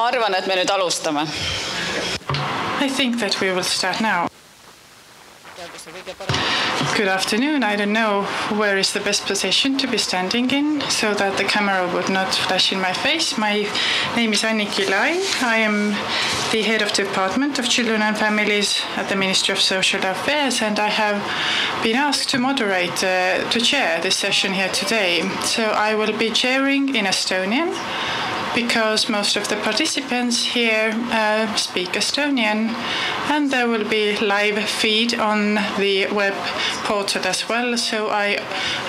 Ma arvan, et me nüüd alustame. I think that we will start now. Good afternoon. I don't know where is the best position to be standing in so that the camera would not flash in my face. My name is Ly. I am the head of the Department of Children and Families at the Ministry of Social Affairs, and I have been asked to moderate, to chair this session here today. So I will be chairing in Estonian, because most of the participants here speak Estonian, and there will be live feed on the web portal as well. So I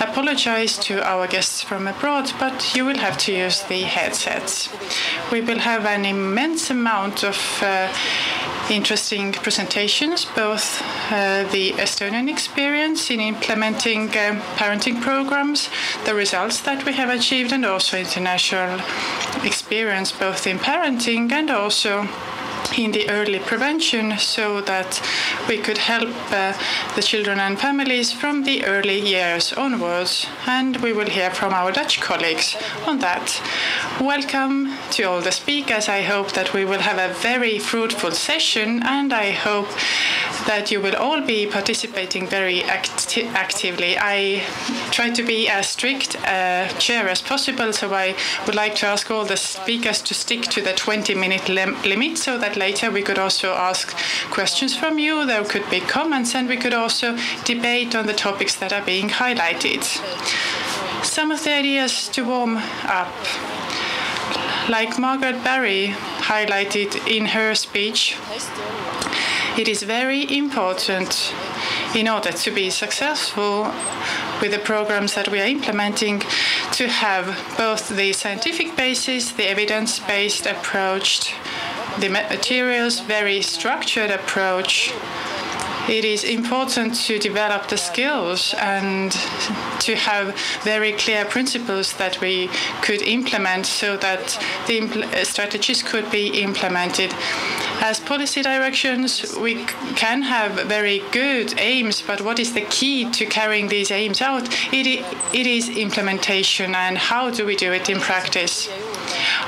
apologize to our guests from abroad, but you will have to use the headsets. We will have an immense amount of interesting presentations, both the Estonian experience in implementing parenting programs, the results that we have achieved, and also international experience both in parenting and also in the early prevention, so that we could help the children and families from the early years onwards. And we will hear from our Dutch colleagues on that. Welcome to all the speakers. I hope that we will have a very fruitful session, and I hope that you will all be participating very actively. I try to be as strict chair as possible, so I would like to ask all the speakers to stick to the 20-minute limit, so that later we could also ask questions from you, there could be comments, and we could also debate on the topics that are being highlighted. Some of the ideas to warm up. Like Margaret Barry highlighted in her speech, it is very important in order to be successful with the programs that we are implementing to have both the scientific basis, the evidence-based approach, the materials, very structured approach. It is important to develop the skills and to have very clear principles that we could implement so that the strategies could be implemented. As policy directions, we can have very good aims, but what is the key to carrying these aims out? It is implementation, and how do we do it in practice?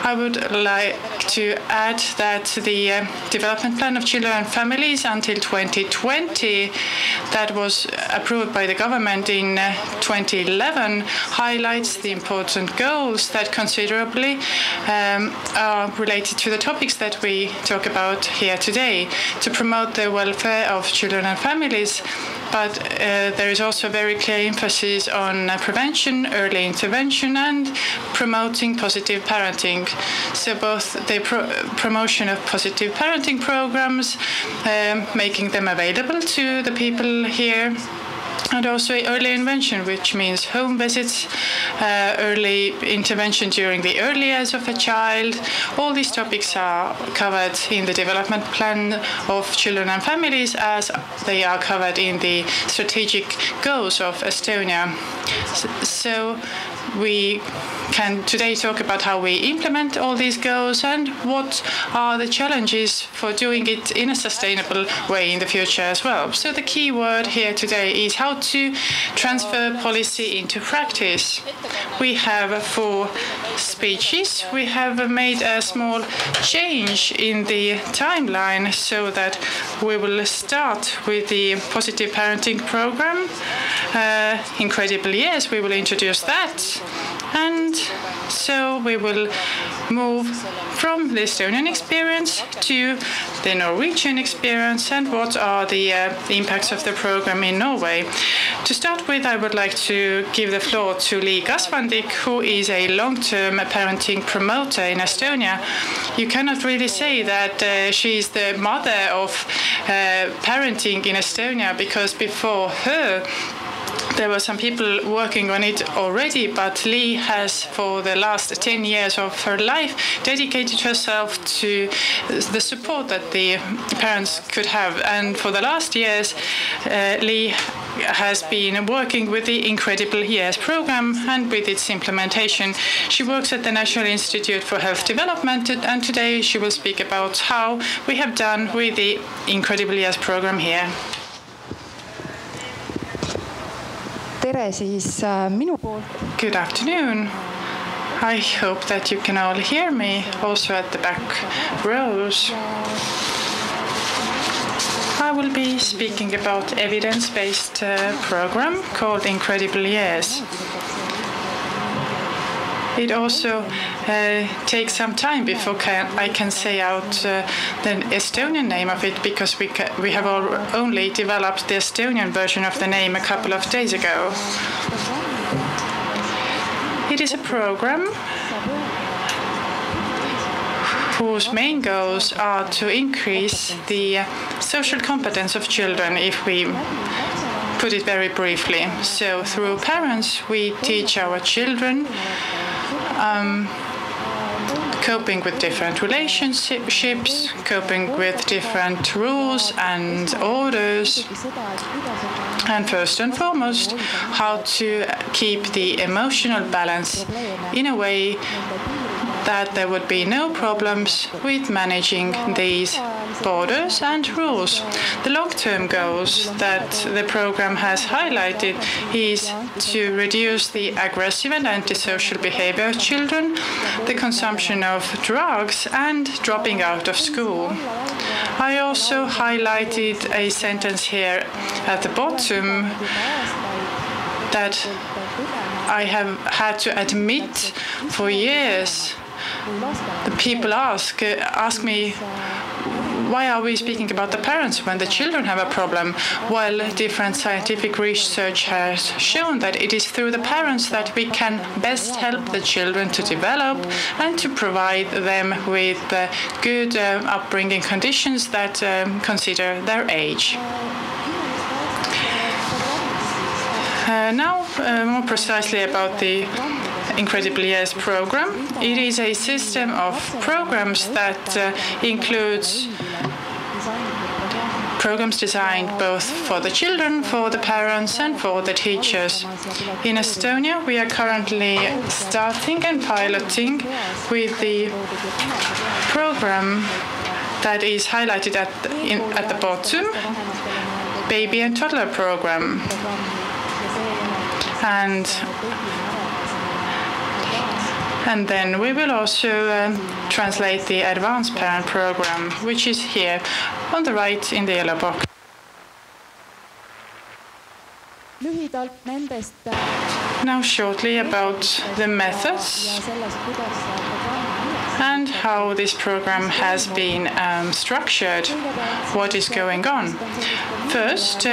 I would like to add that the Development Plan of Children and Families until 2020, that was approved by the government in 2011, highlights the important goals that considerably are related to the topics that we talk about here today, to promote the welfare of children and families. But there is also very clear emphasis on prevention, early intervention, and promoting positive parenting. So both the promotion of positive parenting programs, making them available to the people here, and also early intervention, which means home visits, early intervention during the early years of a child. All these topics are covered in the development plan of children and families, as they are covered in the strategic goals of Estonia. So we can today talk about how we implement all these goals and what are the challenges for doing it in a sustainable way in the future as well. So the key word here today is how to transfer policy into practice. We have 4 speeches. We have made a small change in the timeline so that we will start with the positive parenting program. Incredible Years, we will introduce that. And so we will move from the Estonian experience to the Norwegian experience and what are the impacts of the program in Norway. To start with, I would like to give the floor to Ly Kasvandiku, who is a long-term parenting promoter in Estonia. You cannot really say that she is the mother of parenting in Estonia, because before her, there were some people working on it already, but Ly has, for the last 10 years of her life, dedicated herself to the support that the parents could have. And for the last years, Ly has been working with the Incredible Years program and with its implementation. She works at the National Institute for Health Development, and today she will speak about how we have done with the Incredible Years program here. Tere siis minu poolt. Good afternoon. I hope that you can all hear me, also at the back rows. I will be speaking about evidence-based program called Incredible Years. It also takes some time before I can say out the Estonian name of it, because we have only developed the Estonian version of the name a couple of days ago. It is a program whose main goals are to increase the social competence of children, if we put it very briefly. So through parents, we teach our children coping with different relationships, coping with different rules and orders, and first and foremost, how to keep the emotional balance in a way that there would be no problems with managing these borders and rules. The long-term goals that the program has highlighted is to reduce the aggressive and antisocial behavior of children, the consumption of drugs, and dropping out of school. I also highlighted a sentence here at the bottom that I have had to admit for years. The people ask me, why are we speaking about the parents when the children have a problem? Well, different scientific research has shown that it is through the parents that we can best help the children to develop and to provide them with good upbringing conditions that consider their age. Now, more precisely about the Incredible Years program. It is a system of programs that includes programs designed both for the children, for the parents, and for the teachers. In Estonia, we are currently starting and piloting with the program that is highlighted at the bottom, Baby and Toddler program. And then we will also translate the Advanced Parent Program, which is here on the right in the yellow box. Now shortly about the methods and how this program has been structured, what is going on. First,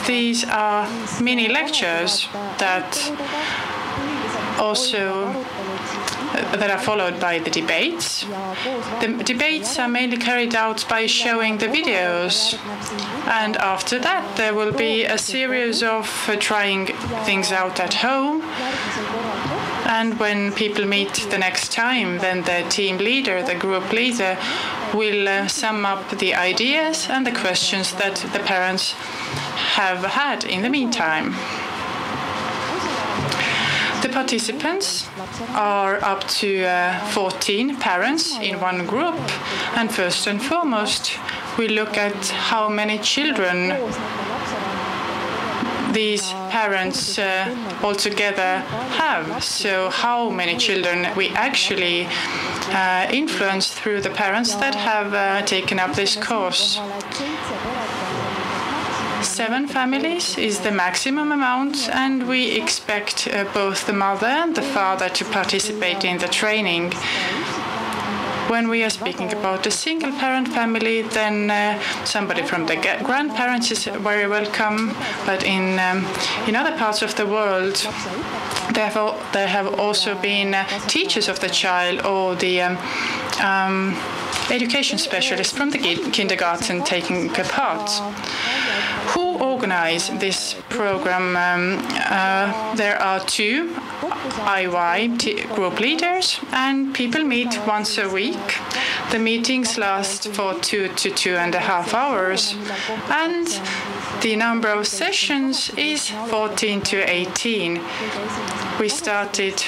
these are mini lectures that are followed by the debates. The debates are mainly carried out by showing the videos, and after that there will be a series of trying things out at home. And when people meet the next time, then the team leader, the group leader, will sum up the ideas and the questions that the parents have had in the meantime. The participants are up to 14 parents in one group, and first and foremost, we look at how many children these parents altogether have. So how many children we actually influence through the parents that have taken up this course. 7 families is the maximum amount, and we expect both the mother and the father to participate in the training. When we are speaking about a single-parent family, then somebody from the grandparents is very welcome. But in other parts of the world, there have also been teachers of the child or the education specialists from the kindergarten taking part. Who organize this program? There are 2 IY group leaders, and people meet once a week. The meetings last for 2 to 2.5 hours, and the number of sessions is 14 to 18. We started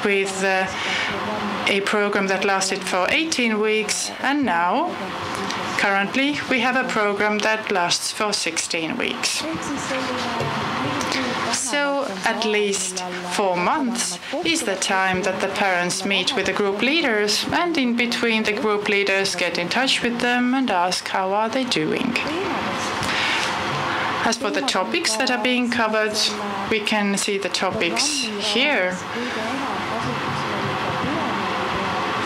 with a program that lasted for 18 weeks, and now, currently, we have a program that lasts for 16 weeks. So at least 4 months is the time that the parents meet with the group leaders, and in between the group leaders get in touch with them and ask how are they doing. As for the topics that are being covered, we can see the topics here.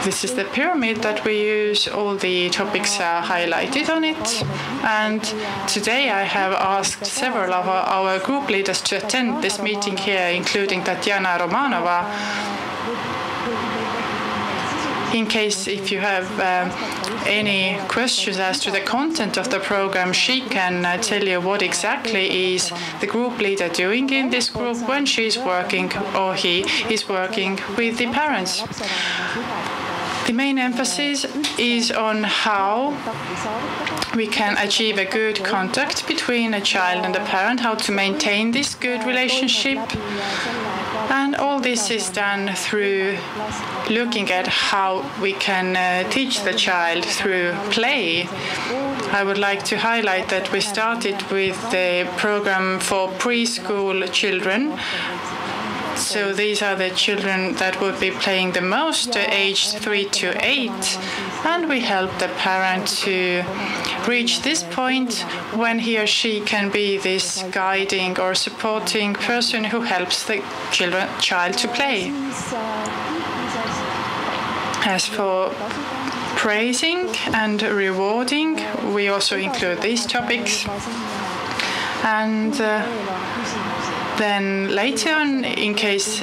This is the pyramid that we use. All the topics are highlighted on it. And today I have asked several of our group leaders to attend this meeting here, including Tatiana Romanova. In case if you have any questions as to the content of the program, she can tell you what exactly is the group leader doing in this group when she's working or he is working with the parents. The main emphasis is on how we can achieve a good contact between a child and a parent, how to maintain this good relationship. And all this is done through looking at how we can teach the child through play. I would like to highlight that we started with the program for preschool children. So these are the children that would be playing the most, aged 3 to 8. And we help the parent to reach this point when he or she can be this guiding or supporting person who helps the child to play. As for praising and rewarding, we also include these topics. And then later on, in case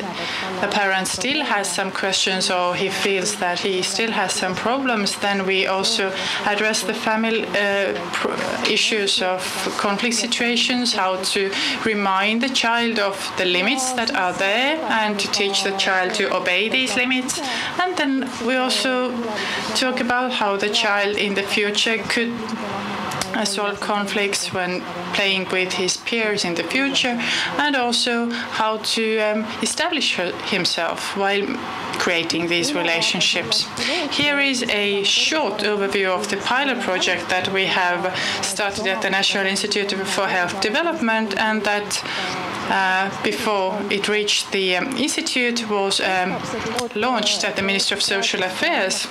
the parent still has some questions or he feels that he still has some problems, then we also address the family issues of conflict situations, how to remind the child of the limits that are there and to teach the child to obey these limits. And then we also talk about how the child in the future could solve conflicts when playing with his peers in the future, and also how to establish himself while creating these relationships. Here is a short overview of the pilot project that we have started at the National Institute for Health Development, and that before it reached the institute was launched at the Ministry of Social Affairs.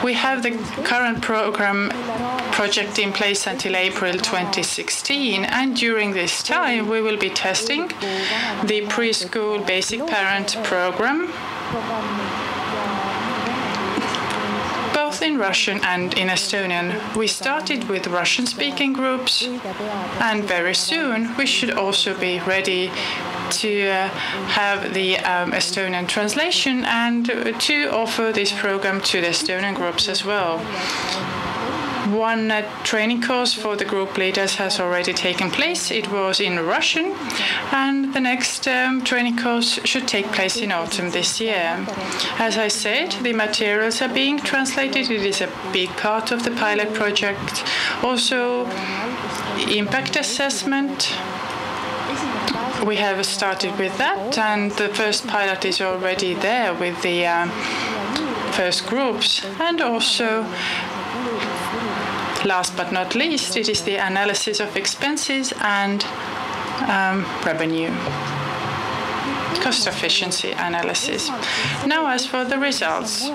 We have the current project in place until April 2016, and during this time we will be testing the preschool basic parent program, both in Russian and in Estonian. We started with Russian-speaking groups, and very soon we should also be ready to have the Estonian translation and to offer this program to the Estonian groups as well. One training course for the group leaders has already taken place. It was in Russian, and the next training course should take place in autumn this year. As I said, the materials are being translated. It is a big part of the pilot project. Also, impact assessment. We have started with that, and the first pilot is already there with the first groups. And also, last but not least, it is the analysis of expenses and revenue, cost efficiency analysis. Now, as for the results,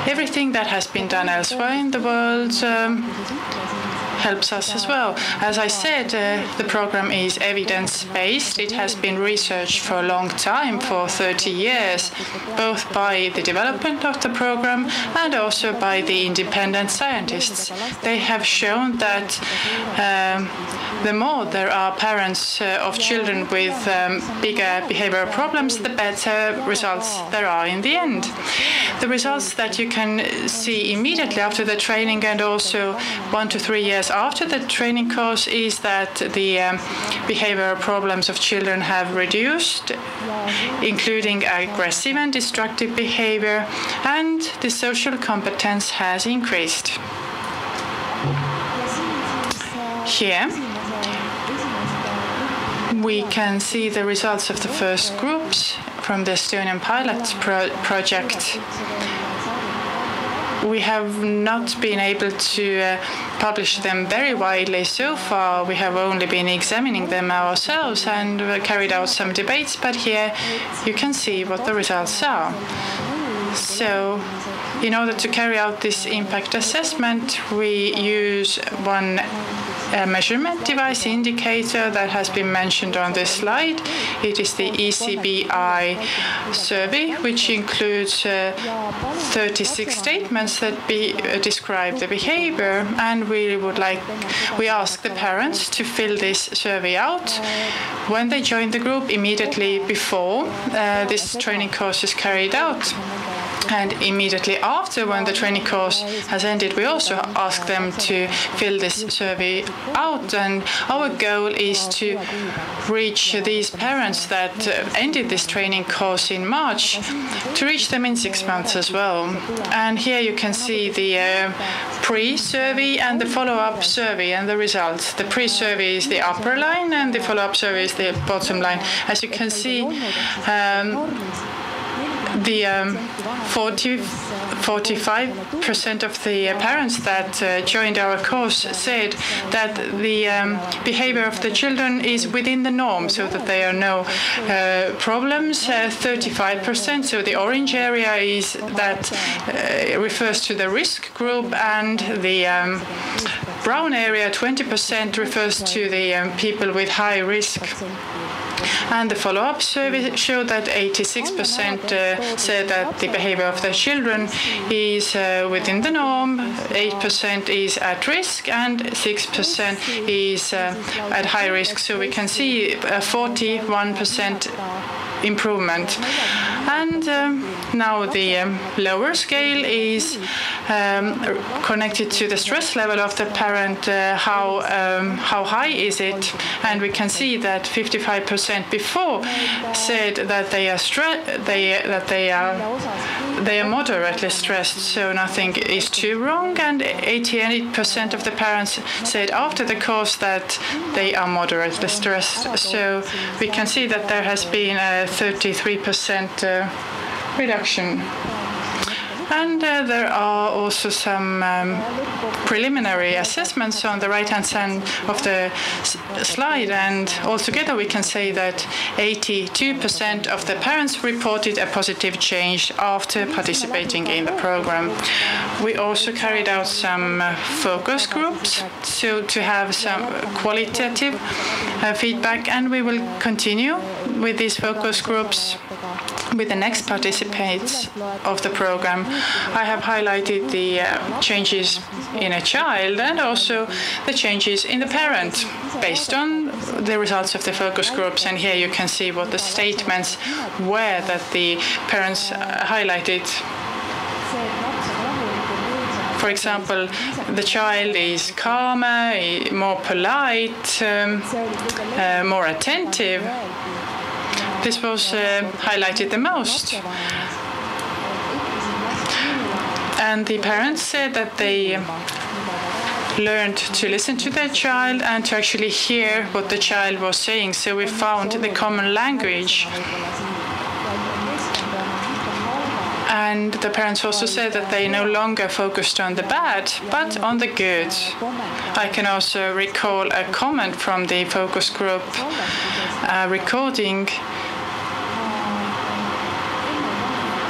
everything that has been done elsewhere in the world helps us as well. As I said, the program is evidence-based. It has been researched for a long time, for 30 years, both by the development of the program and also by the independent scientists. They have shown that the more there are parents of children with bigger behavioral problems, the better results there are in the end. The results that you can see immediately after the training and also 1 to 3 years after the training course is that the behavioral problems of children have reduced, including aggressive and destructive behavior, and the social competence has increased. Here, we can see the results of the first groups from the Estonian pilot project. we have not been able to publish them very widely so far. We have only been examining them ourselves and carried out some debates, but here you can see what the results are. So, in order to carry out this impact assessment, we use one measurement device indicator that has been mentioned on this slide. It is the ECBI survey, which includes 36 statements that describe the behavior, and we ask the parents to fill this survey out when they join the group immediately before this training course is carried out. And immediately after, when the training course has ended, we also ask them to fill this survey out. And our goal is to reach these parents that ended this training course in March, to reach them in 6 months as well. And here you can see the pre-survey and the follow-up survey and the results. The pre-survey is the upper line and the follow-up survey is the bottom line. As you can see, the 45% of the parents that joined our course said that the behavior of the children is within the norm, so that there are no problems. 35%, so the orange area is that refers to the risk group, and the brown area, 20%, refers to the people with high risk. And the follow-up survey showed that 86% said that the behavior of their children is within the norm, 8% is at risk, and 6% is at high risk. So we can see a 41% improvement. And now the lower scale is connected to the stress level of the parent. How high is it? And we can see that 55% before said that they are moderately stressed, so nothing is too wrong. And 88% of the parents said after the course that they are moderately stressed. So we can see that there has been a 33% reduction. And there are also some preliminary assessments on the right-hand side of the slide, and altogether we can say that 82% of the parents reported a positive change after participating in the program. We also carried out some focus groups to have some qualitative feedback, and we will continue with these focus groups with the next participants of the program. I have highlighted the changes in a child and also the changes in the parent based on the results of the focus groups. And here you can see what the statements were that the parents highlighted. For example, the child is calmer, more polite, more attentive. This was highlighted the most. And the parents said that they learned to listen to their child and to actually hear what the child was saying. So we found the common language. And the parents also said that they no longer focused on the bad, but on the good. I can also recall a comment from the focus group recording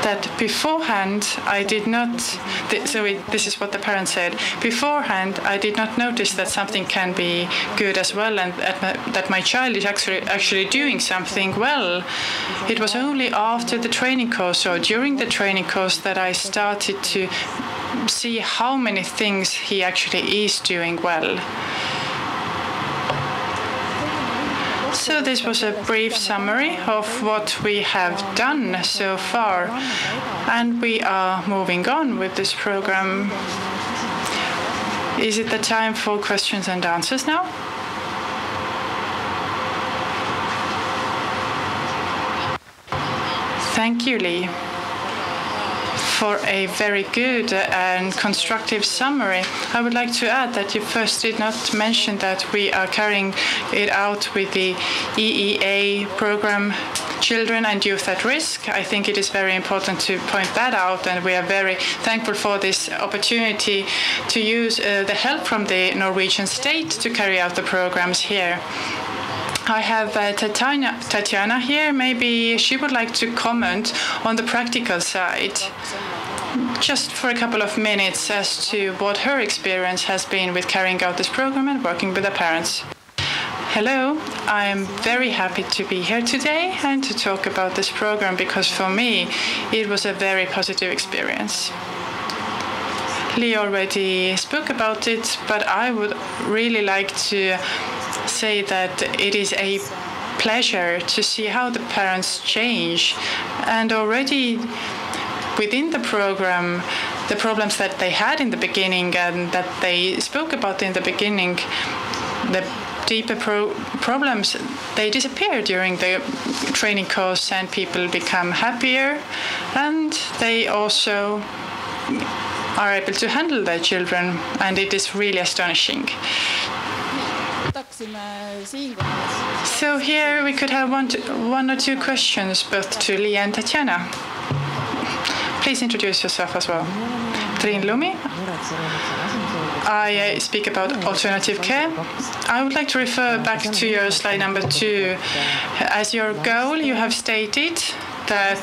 that beforehand I did not, this is what the parents said, beforehand I did not notice that something can be good as well and that my child is actually doing something well. It was only after the training course or during the training course that I started to see how many things he actually is doing well. So this was a brief summary of what we have done so far, and we are moving on with this program. Is it the time for questions and answers now? Thank you, Ly, for a very good and constructive summary. I would like to add that you first did not mention that we are carrying it out with the EEA program children and youth at risk. I think it is very important to point that out, and we are very thankful for this opportunity to use the help from the Norwegian state to carry out the programs here. I have Tatiana here. Maybe she would like to comment on the practical side, just for a couple of minutes, as to what her experience has been with carrying out this program and working with the parents. Hello, I'm very happy to be here today and to talk about this program, because for me it was a very positive experience. Ly already spoke about it, but I would really like to say that it is a pleasure to see how the parents change, and already within the program, the problems that they had in the beginning and that they spoke about in the beginning, the deeper problems, they disappear during the training course, and people become happier, and they also are able to handle their children, and it is really astonishing. So here we could have one or two questions both to Ly and Tatiana. Please introduce yourself as well. Trin Lumi. I speak about alternative care. I would like to refer back to your slide number 2. As your goal, you have stated that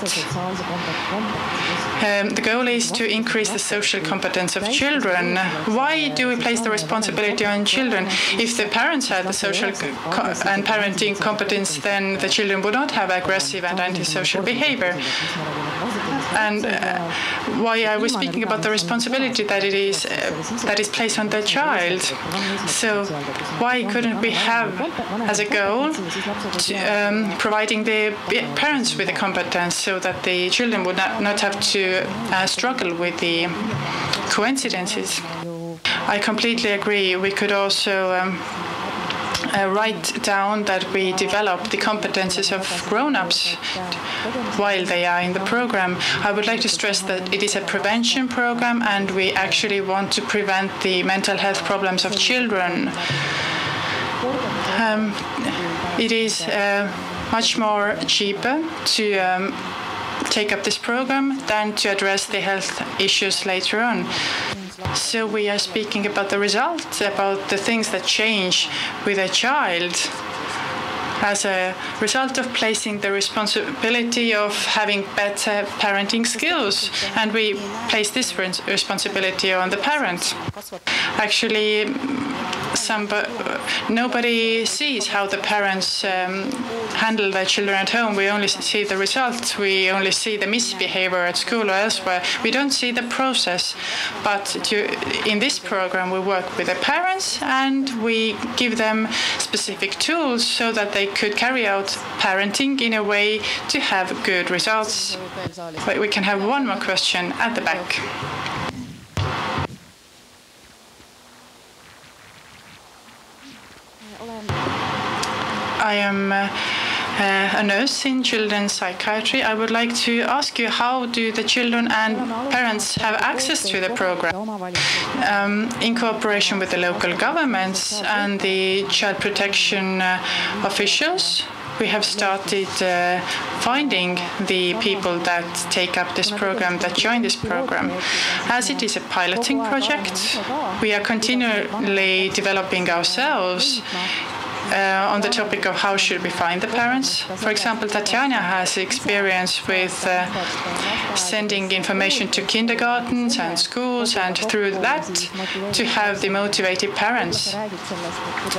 the goal is to increase the social competence of children. Why do we place the responsibility on children? If the parents had the social and parenting competence, then the children would not have aggressive and antisocial behavior. And why are we speaking about the responsibility that is placed on the child? So why couldn't we have as a goal providing the parents with the competence so that the children would not have to struggle with the coincidences? I completely agree. We could also write down that we develop the competences of grown-ups while they are in the program. I would like to stress that it is a prevention program, and we actually want to prevent the mental health problems of children. It is much more cheaper to take up this program than to address the health issues later on. So we are speaking about the results, about the things that change with a child as a result of placing the responsibility of having better parenting skills, and we place this responsibility on the parent. Actually, nobody sees how the parents handle their children at home. We only see the results. We only see the misbehavior at school or elsewhere. We don't see the process. But in this program, we work with the parents, and we give them specific tools so that they could carry out parenting in a way to have good results. But we can have one more question at the back. I am a nurse in children's psychiatry. I would like to ask you, how do the children and parents have access to the program? In cooperation with the local governments and the child protection officials, we have started finding the people that take up this program, that join this program. As it is a piloting project, we are continually developing ourselves on the topic of how should we find the parents. For example, Tatiana has experience with sending information to kindergartens and schools, and through that to have the motivated parents.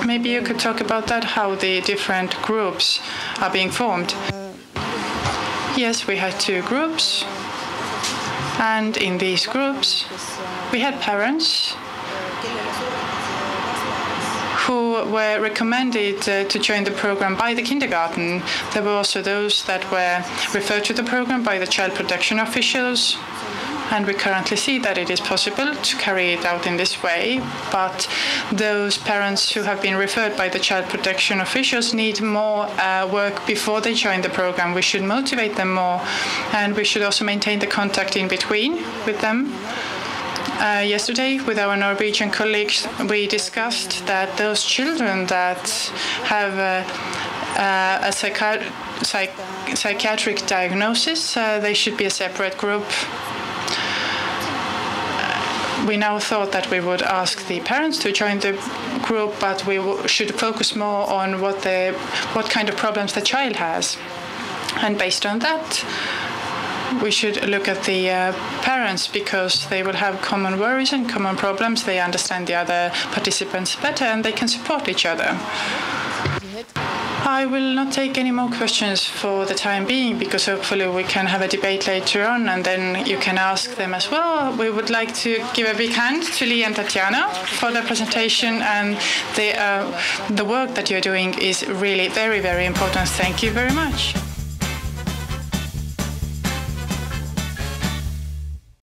Maybe you could talk about that, how the different groups are being formed. Yes, we had 2 groups, and in these groups we had parents who were recommended to join the program by the kindergarten. There were also those that were referred to the program by the child protection officials, and we currently see that it is possible to carry it out in this way. But those parents who have been referred by the child protection officials need more work before they join the program. We should motivate them more, and we should also maintain the contact in between with them. Yesterday, with our Norwegian colleagues, we discussed that those children that have a psychiatric diagnosis, they should be a separate group. We now thought that we would ask the parents to join the group, but we should focus more on what kind of problems the child has. And based on that, we should look at the parents, because they will have common worries and common problems. They understand the other participants better and they can support each other. I will not take any more questions for the time being, because hopefully we can have a debate later on and then you can ask them as well. We would like to give a big hand to Ly and Tatiana for the presentation, and the work that you're doing is really very, very important. Thank you very much.